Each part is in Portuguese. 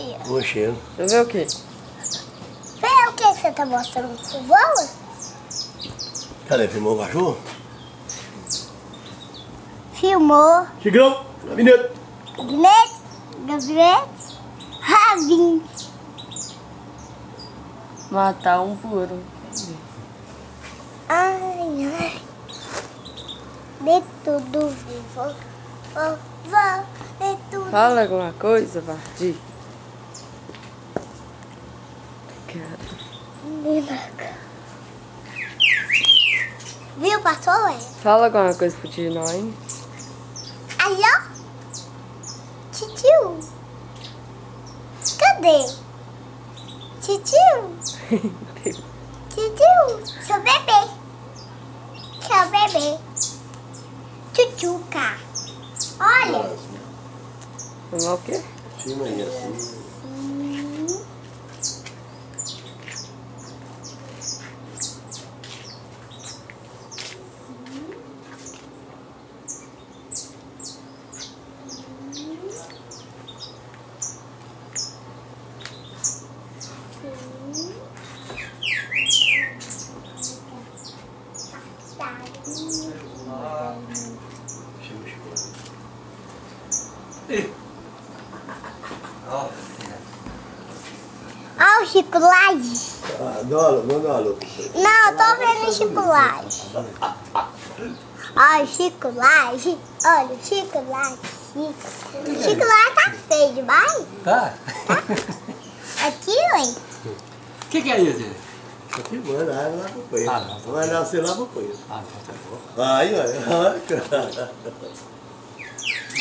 cheiro. Bom cheiro. Deixa eu ver o quê? Vê o que você tá mostrando pro voo? Cadê? Filmou o cachorro? Filmou. Tigrão, gabinete. Gabinete. Rabinho. Matar um por um. Ai, ai. De tudo vivo. Vovó, de tudo. Fala alguma coisa, Vardi. Viu, passou, é? Fala alguma coisa pro tio Noin. Aí, ó. Titio. Cadê? Titio. Titio. Seu bebê. Seu bebê. Tchutchuca. Olha. Vamos lá o quê? Filma aí assim. Olha o chocolate. Adoro, manda uma Não, eu tô vendo o chocolate. Olha o chocolate. Olha o chocolate. O chocolate tá feio demais. Tá? Aqui, ué. O que é isso? Tá filmando, vai lá pro coelho. Ah, não. Vai nascer lá pro coelho. Ah, tá bom. Aí, olha.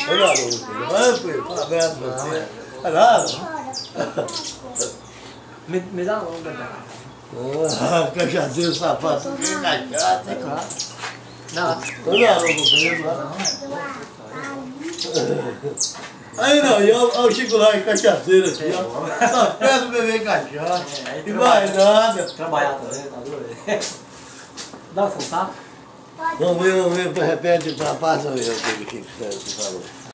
Olha lá, coelho. Vai, coelho. Um abraço pra você. Olha lá. Me dá uma onda, cara. Ah, cachaceiro safado. Que cachaça. É claro. Não. Olha lá, coelho. Aí não, e olha o Chico lá, cachaceiro aqui, ó. Só peça o bebê cachaça. E mais nada. Trabalhar também, tá doido? Dá um contato? Vamos ver, repete pra passa ver o que o Chico falou.